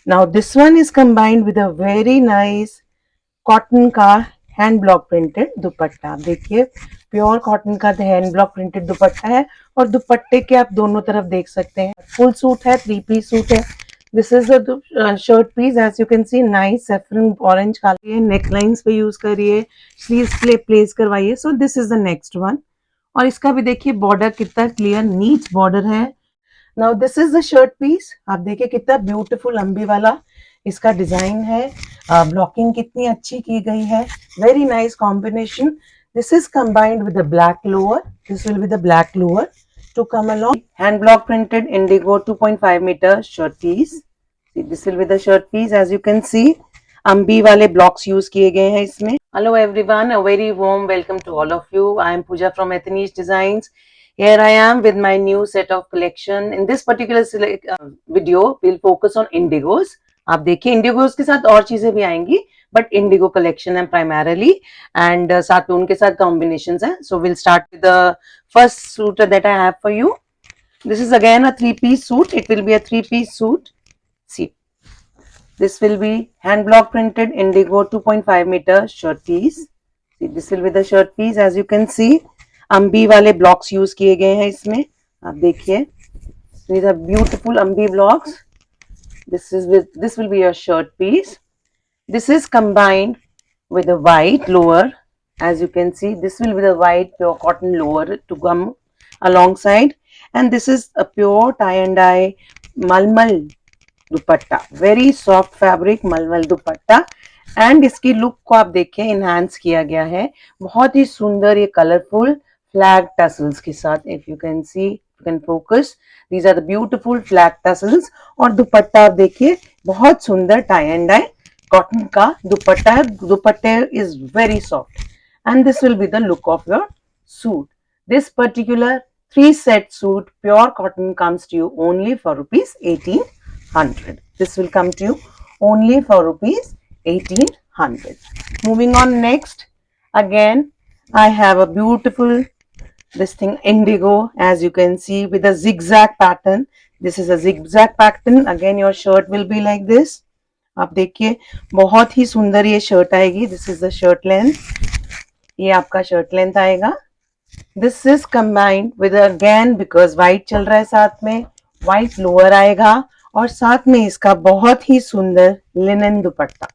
Now this one is combined with a very nice cotton का hand block printed दुपट्टा। आप देखिए pure cotton का hand block printed दुपट्टा है और दुपट्टे के आप दोनों तरफ देख सकते हैं फुल सूट है, 3 पीस सूट है। This is the shirt piece as you can see nice saffron orange colour, neck lines पे यूज करिए, स्लीव्स प्लेस करवाइए। So this is the next one. और इसका भी देखिए बॉर्डर कितना क्लियर नीट बॉर्डर है। Now this is the shirt piece. आप देखिए कितना ब्यूटीफुल लंबी वाला इसका डिजाइन है, ब्लॉकिंग कितनी अच्छी की गई है, very nice combination. This is combined with the black lower, this will be the black lower to come along. Hand block printed indigo 2.5 meter shirt piece. See, this will be the shirt piece. As you can see, अम्बी वाले blocks use किए गए हैं इसमें। Hello everyone, a very warm welcome to all of you. I am Pooja from Ethnish Designs. Here I am with my new set of collection. In this particular video, we'll focus on indigos. आप देखिए इंडिगोज के साथ और चीजें भी आएंगी, but indigo collection है primarily and साथ में उनके साथ कॉम्बिनेशन है। So will start with the first suit that I have for you. This is again a 3 piece suit. It will be a 3 piece suit. See, this will be hand block printed indigo 2.5 metre shirt piece. See, this will be the shirt piece. As you can see ambi वाले blocks use किए गए हैं इसमें। आप देखिए these are beautiful ambi blocks. This will be your shirt piece. This is combined with a white lower. As you can see, this will be the white pure cotton lower to come alongside, and this is a pure tie and dye malmal dupatta, very soft fabric मलमल दुपट्टा। And इसकी look को आप देखिए enhance किया गया है बहुत ही सुंदर ये कलरफुल फ्लैग टसल्स के साथ। If you can see, you can focus, these are the beautiful flag tassels. और दुपट्टा आप देखिए बहुत सुंदर टाई एंड डाई कॉटन का दुपट्टा है। दुपट्टे is very soft and this will be the look of your suit. This particular 3 set suit pure cotton comes to you only for rupees 1800. This will come to you only for rupees 1800. Moving on next, again I have a beautiful this thing indigo, as you can see, with a zigzag pattern. This is a zigzag pattern. Again your shirt will be like this. आप देखिए बहुत ही सुंदर ये shirt आएगी। This is the shirt length, ये आपका shirt length आएगा। This is combined with again because white चल रहा है साथ में, व्हाइट लोअर आएगा और साथ में इसका बहुत ही सुंदर linen dupatta.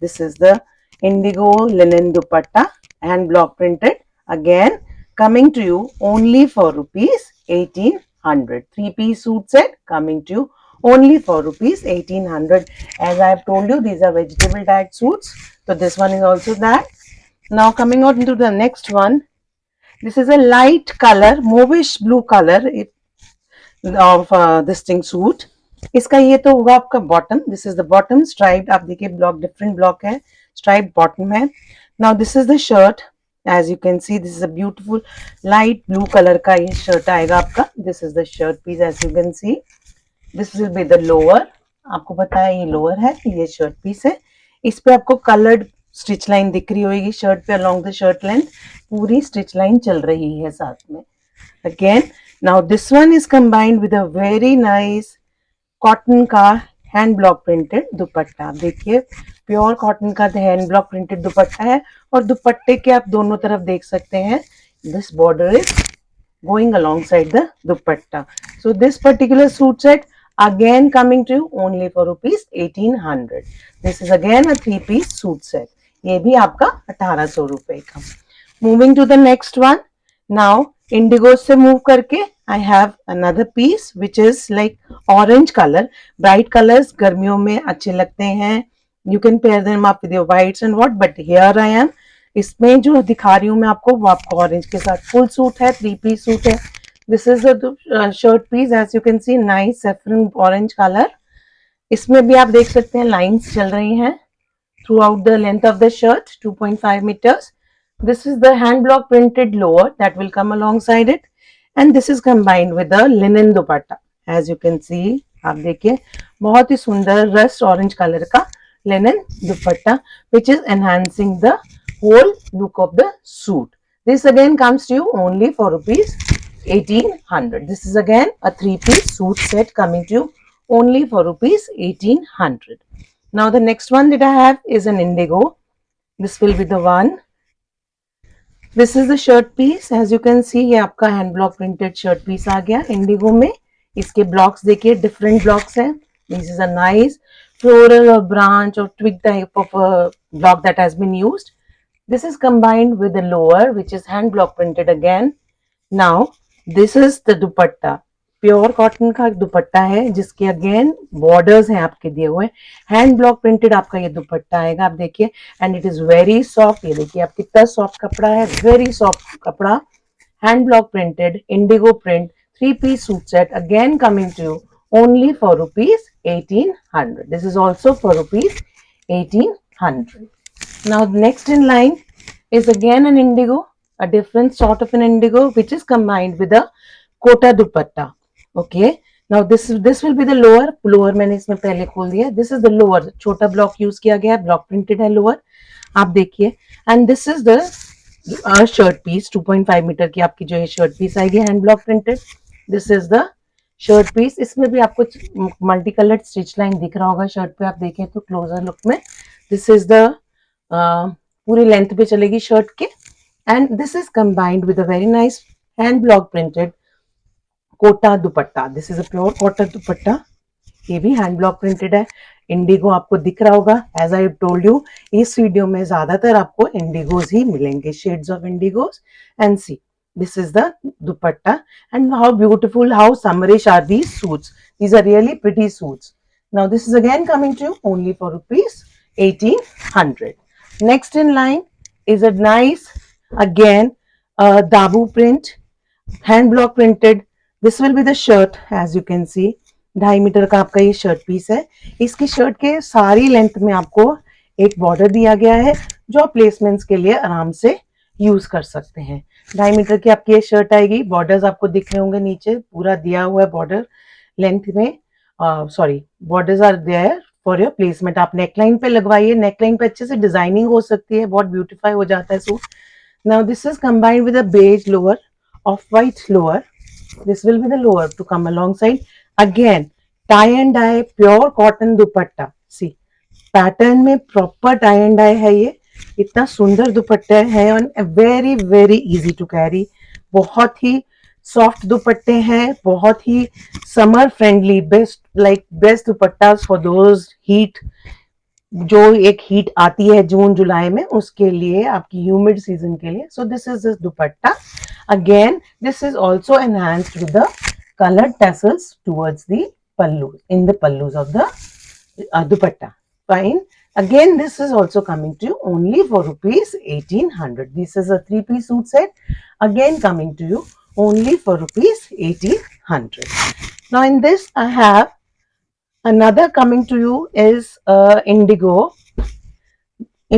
This is the Indigo linen dupatta and block printed, again coming to you only for rupees 1800. 3 piece suit set coming to you only for rupees 1800. As I have told you, these are vegetable dyed suits, so this one is also that. Now coming on to the next one. This is a light color, mauvish blue color of this thing suit. इसका ये तो होगा आपका bottom. This is the bottom striped. आप देखिए block different block है, stripe bottom है। Now this is the shirt. As you can see this is a beautiful light blue colour का ये शर्ट आएगा आपका। This is the shirt piece. As you can see this will be the lower. आपको पता है ये lower है, ये शर्ट पीस है। इस पे आपको कलर्ड स्टिच लाइन दिख रही होगी शर्ट पे अलोंग द शर्ट लेंथ, पूरी स्टिच लाइन चल रही है साथ में। Again now this one is combined with a very nice cotton का हैंड ब्लॉक प्रिंटेड दुपट्टा। आप देखिए प्योर कॉटन का हैंड ब्लॉक प्रिंटेड दुपट्टा है और दुपट्टे के आप दोनों तरफ देख सकते हैं this border is going alongside the dupatta. So this particular suit set again coming to you only for rupees 1800. This is again a 3 piece suit set. ये भी आपका 1800 रुपए का। Moving to the next one. Now indigo से move करके I have another piece which is like orange color. Bright colors गर्मियों में अच्छे लगते हैं. You can pair them up with your whites and what, but here I am. इसमें जो दिखा रही हूँ मैं आपको वो आपको ऑरेंज के साथ फुल सूट है, 3 पीस सूट है। This is shirt piece. As you can see nice saffron orange colour. इसमें भी आप देख सकते हैं लाइंस चल रही हैं through out the length of the shirt 2.5 meters. This is the hand block printed lower that will come alongside it, and this is combined with the linen dupatta. As you can see, आप देखिए बहुत ही सुंदर rust orange colour का linen dupatta which is enhancing the whole look of the suit. This again comes to you only for rupees 1800. This is again a 3 piece suit set coming to you only for rupees 1800. Now the next one that I have is an indigo. This will be the one. This is the shirt piece. As you can see, ये आपका hand block printed shirt piece आ गया indigo में. इसके blocks देखिए, different blocks हैं. This is a nice floral or branch or twig type of a block that has been used. This is combined with the lower, which is hand block printed again. Now this is the dupatta. Pure cotton का दुपट्टा है जिसके again borders हैं आपके दिए हुए. Hand block printed आपका ये दुपट्टा आएगा. आप देखिए, and it is very soft. ये देखिए आप कितना सॉफ्ट कपड़ा है, वेरी सॉफ्ट कपड़ा. Hand block printed indigo print 3-piece suit set again coming to you only for rupees 1800. This is also for rupees 1800. Now next in line is again an indigo, a different sort of an indigo which is combined with a kota dupatta. Okay, now this will be the lower मैंने इसमें पहले खोल दिया. This is the lower, छोटा block use किया गया है, block printed है लोअर. आप देखिए, and this is the shirt piece. 2.5 metre की आपकी जो ये शर्ट पीस आएगी hand block printed. This is the shirt piece. इसमें भी आपको मल्टी कलर्ड स्टिच लाइन दिख रहा होगा शर्ट पे. आप देखें तो क्लोजर लुक में दिस इज द पूरी लेंथ पे चलेगी शर्ट के. And this is combined with a very nice hand block printed Kota dupatta. This is a pure Kota dupatta. ये भी हैंड ब्लॉक प्रिंटेड है. इंडिगो आपको दिख रहा होगा. एज आई टोल्ड यू, इस वीडियो में ज्यादातर आपको इंडिगोज ही मिलेंगे, shades of indigos. And see, this is the dupatta, and how beautiful, how summerish are these suits. These are really pretty suits. Now this is again coming to you only for rupees 1800. Next in line is a nice again dabu print, hand block printed. This will be the shirt. As you can see, 2.5 metre का आपका ये shirt piece है. इसकी shirt के सारी length में आपको एक बॉर्डर दिया गया है जो आप प्लेसमेंट्स के लिए आराम से यूज कर सकते हैं. 2.5 मीटर की आपकी ये शर्ट आएगी. बॉर्डर्स आपको दिख रहे होंगे, नीचे पूरा दिया हुआ है बॉर्डर लेंथ में. Sorry, borders are there for your placement. आप नेकलाइन पे लगवाइए. नेकलाइन पे अच्छे से डिजाइनिंग हो सकती है, बहुत ब्यूटीफाई हो जाता है suit. Now this is combined with a beige lower, off white lower. This will be the lower to come alongside. Again, tie and dye pure cotton dupatta. See, pattern में प्रॉपर टाई एंड डाई है. ये इतना सुंदर दुपट्टा है और very very easy to carry. बहुत ही सॉफ्ट दुपट्टे हैं, बहुत ही summer friendly. Best dupatta for those heat, जो एक हीट आती है जून जुलाई में, उसके लिए, आपकी ह्यूमिड सीजन के लिए. सो this is this dupatta. Again, this is also enhanced with the colored tassels towards the pallu, in the pallus of the dupatta. Fine. Again, this is also coming to you only for rupees 1800. This is a 3-piece suit set. Again, coming to you only for rupees 1800. Now, in this, I have another coming to you is indigo,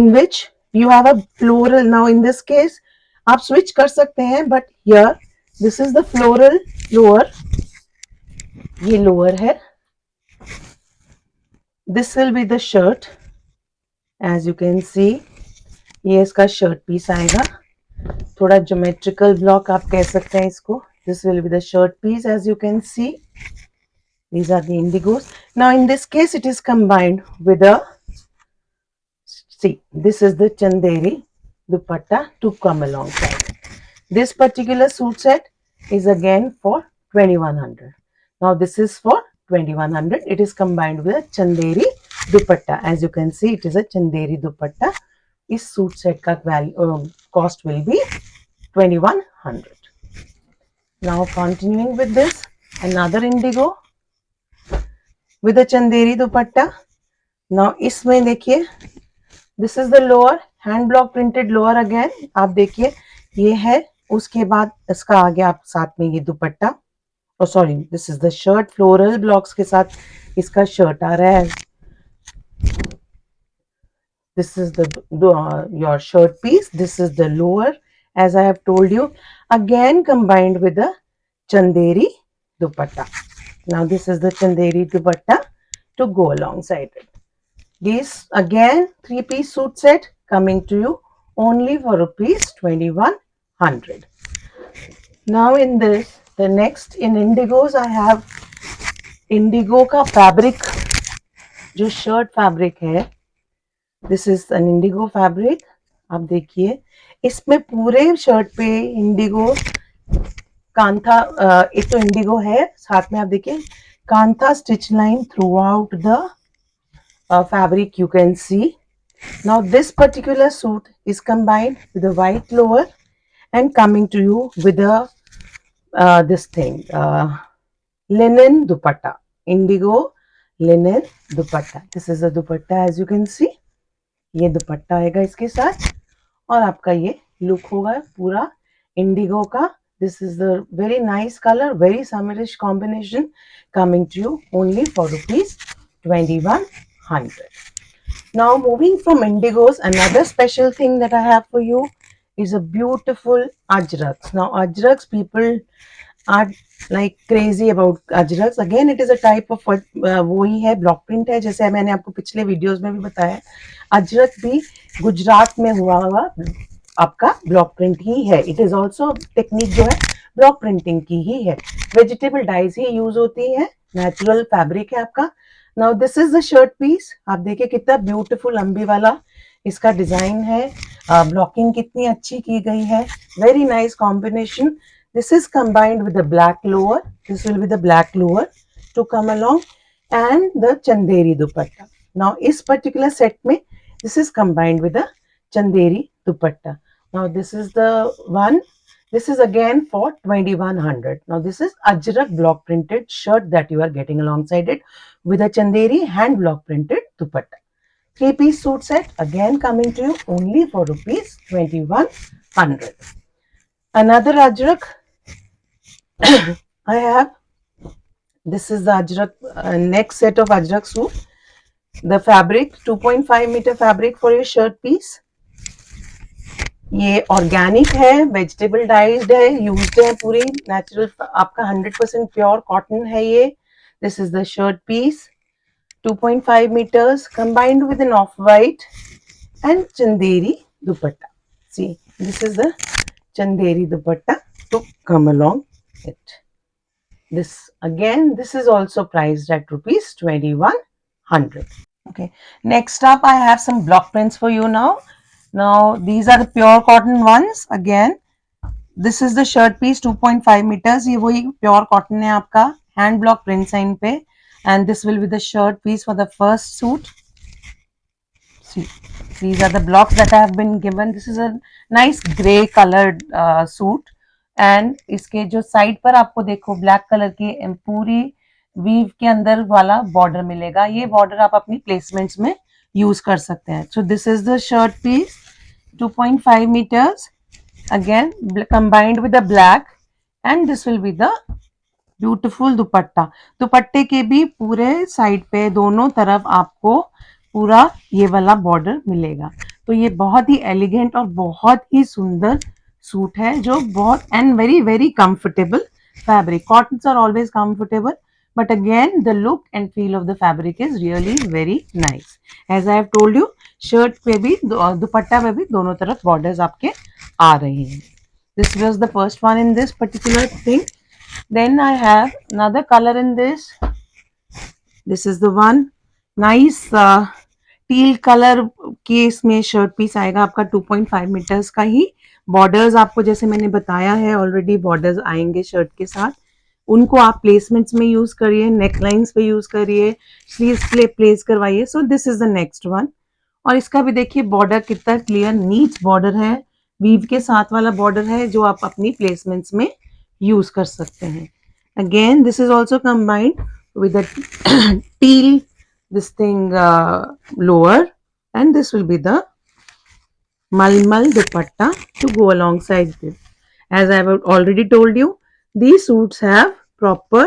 in which you have a floral. Now, in this case, आप switch कर सकते हैं, but here this is the floral lower. ये lower है. This will be the shirt. As you can see, ये इसका shirt piece आएगा. थोड़ा ज्योमेट्रिकल ब्लॉक आप कह सकते हैं इसको. This will be the shirt piece. As you can see, these are the indigos. Now in this case, it is combined with a, see, this is the chanderi dupatta to come alongside. This particular suit set is again for 2100. Now this is for 2100. It is combined with a chanderi dupatta. As you can see, it is a chanderi dupatta. इस suit set का cost will be 2100. Now continuing with this, another indigo with a chanderi dupatta. Now इसमें देखिए, this is the lower, hand block printed lower. Again आप देखिए, ये है. उसके बाद इसका आ गया आप साथ में ये दुपट्टा. और sorry, this is the shirt. Floral blocks के साथ इसका शर्ट आ रहा है. This is the your shirt piece. This is the lower, as I have told you. Again combined with the Chanderi dupatta. Now this is the Chanderi dupatta to go alongside it. These again 3-piece suit set coming to you only for rupees 2100. Now in this, the next in indigos I have Indigo का fabric, जो shirt fabric है, this is an Indigo fabric. आप देखिए इसमें पूरे shirt पे Indigo kantha, एक तो इंडिगो है, साथ में आप देखिए kantha stitch line through out the fabric you can see. Now this particular suit is combined with a white lower and coming to you with a this thing linen dupatta, indigo linen dupatta. This is a dupatta as you can see. ये दुपट्टा आएगा इसके साथ और आपका ये look होगा पूरा Indigo का. This is the very nice color, very summerish combination coming to you only for rupees 2100. Now moving from indigos, another special thing that I have for you is a beautiful ajraks. Now ajraks, people are like crazy about ajraks. Again it is a type of वही है, block print है, जैसे मैंने आपको पिछले videos में भी बताया. अजरक भी गुजरात में हुआ हुआ आपका ब्लॉक प्रिंट ही है. इट इज ऑल्सो टेक्निक जो है ब्लॉक प्रिंटिंग की ही है. वेजिटेबल डाइज ही यूज होती है, नेचुरल फैब्रिक है आपका. Now this is the shirt piece. आप देखिए कितना ब्यूटीफुल लंबी वाला इसका डिजाइन है. ब्लॉकिंग कितनी अच्छी की गई है. Very nice combination. This is combined with the black lower. This will be the black lower to come along and the Chanderi dupatta. Now इस पर्टिकुलर सेट में this is combined with a chanderi dupatta. Now this is the one. This is again for 2100. Now this is ajrak block printed shirt that you are getting alongside it with a chanderi hand block printed dupatta. 3-piece suit set again coming to you only for rupees 2100. Another ajrak I have. This is the ajrak next set of ajrak suit. The fabric 2.5 meter fabric for your shirt piece. ये organic है, vegetable डाइज्ड है, used है पूरी natural, आपका 100% pure cotton है ये. This is the shirt piece 2.5 meters combined with an off white and chanderi dupatta. See, this is the chanderi dupatta to come along it. This again, this is also priced at rupees 2100. Okay, next up I have some block prints for you now. Now these are the pure cotton ones. Again this is the shirt piece 2.5 meters. ये वही pure cotton है आपका, hand block prints हैं इन पे. And this will be the shirt piece for the first suit. See, these are the blocks that I have been given. This is a nice grey colored suit. And इसके जो side पर आपको देखो black colour की पूरी weave के अंदर वाला बॉर्डर मिलेगा. ये बॉर्डर आप अपनी प्लेसमेंट्स में यूज कर सकते हैं. So this is the shirt piece 2.5 meters again combined with the black and this will be the beautiful दुपट्टा. दुपट्टे के भी पूरे साइड पे दोनों तरफ आपको पूरा ये वाला बॉर्डर मिलेगा. तो ये बहुत ही एलिगेंट और बहुत ही सुंदर सूट है जो बहुत and very very comfortable fabric. Cottons are always comfortable but again the look and feel of the fabric is really very nice. As I have told you, shirt पे भी दुपट्टा पे भी दोनों तरफ borders आपके आ रहे हैं. This was the first one in this particular thing. Then I have another color in this. This is the one nice teal color के इसमें शर्ट पीस आएगा आपका 2.5 meters का ही. बॉर्डर्स आपको जैसे मैंने बताया है ऑलरेडी बॉर्डर्स आएंगे शर्ट के साथ. उनको आप प्लेसमेंट्स में यूज करिए, नेकलाइंस पे यूज करिए, स्लीव्स पे प्लेस करवाइए. So this is the next one. और इसका भी देखिए बॉर्डर कितना क्लियर नीट बॉर्डर है, वीव के साथ वाला बॉर्डर है जो आप अपनी प्लेसमेंट्स में यूज कर सकते हैं. Again this is also combined with teal this thing lower and this will be the malmal dupatta to go alongside this. As I have already told you, these suits have proper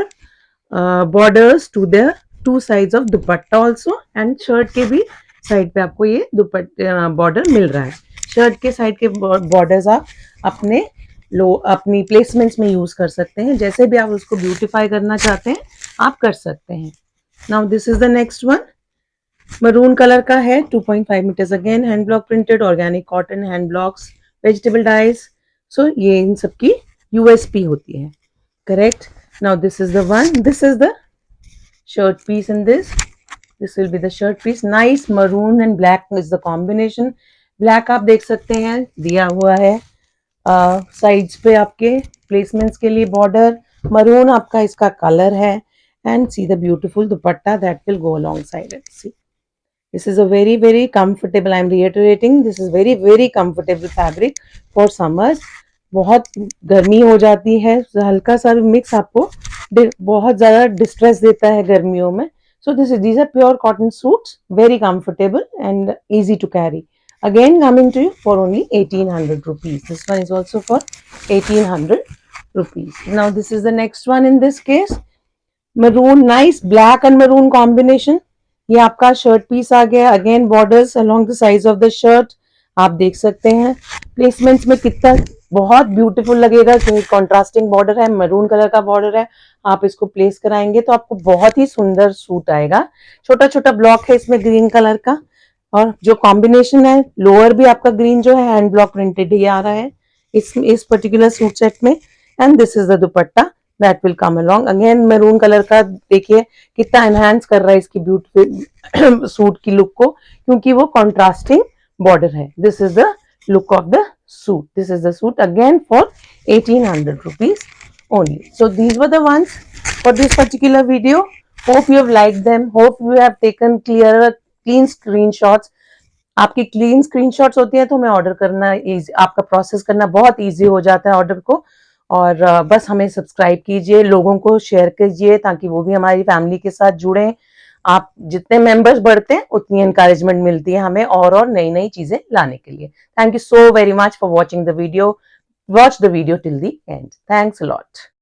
borders to the two sides of dupatta also and shirt के भी side पे आपको ये दुपट्टा border मिल रहा है. Shirt के side के borders आप अपनी प्लेसमेंट्स में यूज कर सकते हैं. जैसे भी आप उसको ब्यूटिफाई करना चाहते हैं आप कर सकते हैं. Now this is the next one. Maroon colour का है 2.5 meters again hand block printed organic cotton hand blocks vegetable dyes. So ये इन सब की यूएसपी होती है. Correct. Now this is the one. This is the shirt piece in this. This will be the shirt piece. Nice maroon and black is the combination. Black आप देख सकते हैं दिया हुआ है साइड्स पे आपके प्लेसमेंट्स के लिए बॉर्डर. मरून आपका इसका कलर है. And see the beautiful dupatta that will go alongside it. See, this is a very comfortable, I am reiterating, this is very comfortable fabric for summers. बहुत गर्मी हो जाती है, हल्का सा मिक्स आपको बहुत ज्यादा डिस्ट्रेस देता है गर्मियों में. So these are pure cotton suits, very comfortable and easy to carry. Again coming to you for only 1800 rupees. This one is also for 1800 rupees. Now this is the next one in this case. Maroon, nice black and maroon combination. ये आपका shirt piece आ गया. Again borders along the size of the shirt आप देख सकते हैं. Placements में कितना बहुत ब्यूटीफुल लगेगा. कॉन्ट्रास्टिंग बॉर्डर है, मरून कलर का बॉर्डर है. आप इसको प्लेस कराएंगे तो आपको बहुत ही सुंदर सूट आएगा. छोटा छोटा ब्लॉक है इसमें ग्रीन कलर का. और जो कॉम्बिनेशन है, लोअर भी आपका ग्रीन जो है हैंड ब्लॉक प्रिंटेड ही आ रहा है इस पर्टिकुलर सूट सेट में. And this is the dupatta that will come along. Again maroon colour का देखिए कितना enhance कर रहा है इसकी ब्यूटीफुल सूट की लुक को, क्योंकि वो contrasting border है. This is the look of the suit. This is the suit again for 1800 rupees only. So these were the ones for this particular video. Hope you have liked them. Hope you have taken clean screenshots. आपकी clean screenshots होती है तो हमें order करना आपका process करना बहुत easy हो जाता है ऑर्डर को. और बस हमें सब्सक्राइब कीजिए, लोगों को शेयर कीजिए ताकि वो भी हमारी फैमिली के साथ जुड़ें. आप जितने मेंबर्स बढ़ते हैं उतनी एनकरेजमेंट मिलती है हमें और नई नई चीजें लाने के लिए. Thank you so very much for watching the video. Watch the video till the end. Thanks a lot.